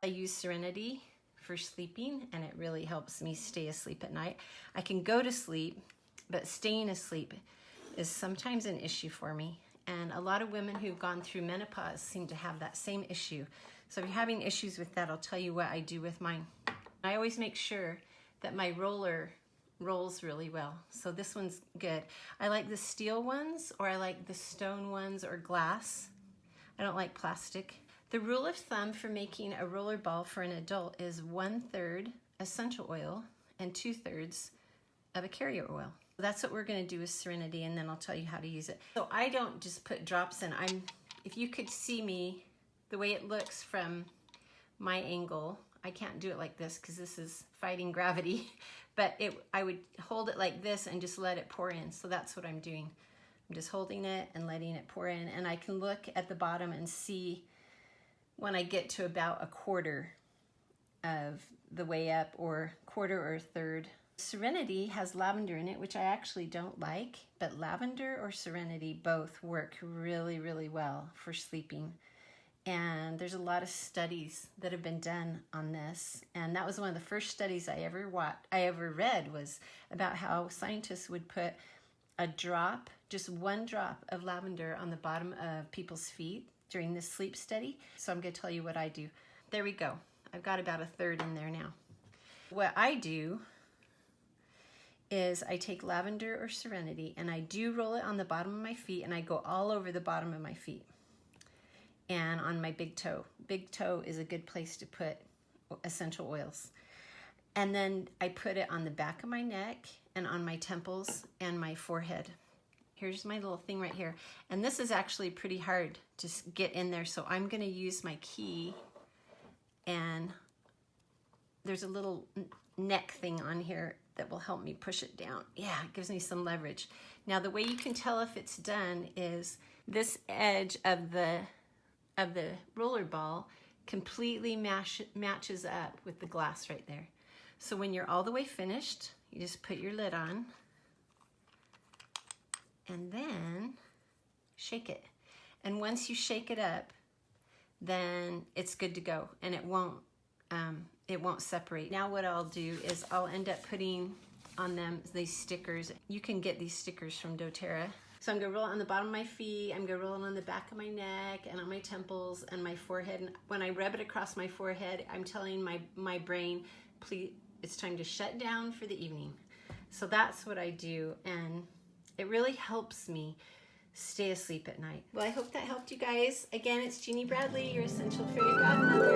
I use Serenity for sleeping, and it really helps me stay asleep at night. I can go to sleep, but staying asleep is sometimes an issue for me. And a lot of women who've gone through menopause seem to have that same issue. So if you're having issues with that, I'll tell you what I do with mine. I always make sure that my roller rolls really well. So this one's good. I like the steel ones, or I like the stone ones or glass. I don't like plastic. The rule of thumb for making a roller ball for an adult is 1/3 essential oil and 2/3 of a carrier oil. That's what we're going to do with Serenity, and then I'll tell you how to use it. So I don't just put drops in. If you could see me, the way it looks from my angle, I can't do it like this because this is fighting gravity, but I would hold it like this and just let it pour in. So that's what I'm doing. I'm just holding it and letting it pour in, and I can look at the bottom and see when I get to about 1/4 of the way up, or 1/4 or 1/3. Serenity has lavender in it, which I actually don't like, but lavender or Serenity both work really, really well for sleeping. And there's a lot of studies that have been done on this. And that was one of the first studies I ever read, was about how scientists would put a drop, just 1 drop of lavender on the bottom of people's feet during this sleep study. So I'm going to tell you what I do. There we go. I've got about 1/3 in there now. What I do is I take lavender or Serenity, and I do roll it on the bottom of my feet, and I go all over the bottom of my feet and on my big toe. Big toe is a good place to put essential oils. And then I put it on the back of my neck and on my temples and my forehead. Here's my little thing right here. And this is actually pretty hard to get in there, so I'm going to use my key, and there's a little neck thing on here that will help me push it down. Yeah, it gives me some leverage. Now the way you can tell if it's done is this edge of the roller ball completely matches up with the glass right there. So when you're all the way finished, you just put your lid on and then shake it. And once you shake it up, then it's good to go, and it won't separate. Now what I'll do is I'll end up putting on them these stickers. You can get these stickers from doTERRA. So I'm gonna roll it on the bottom of my feet, I'm gonna roll it on the back of my neck and on my temples and my forehead. And when I rub it across my forehead, I'm telling my brain, please, it's time to shut down for the evening. So that's what I do, and it really helps me stay asleep at night. Well, I hope that helped you guys. Again, it's Jeannie Bradley, your Essential Fairy Godmother.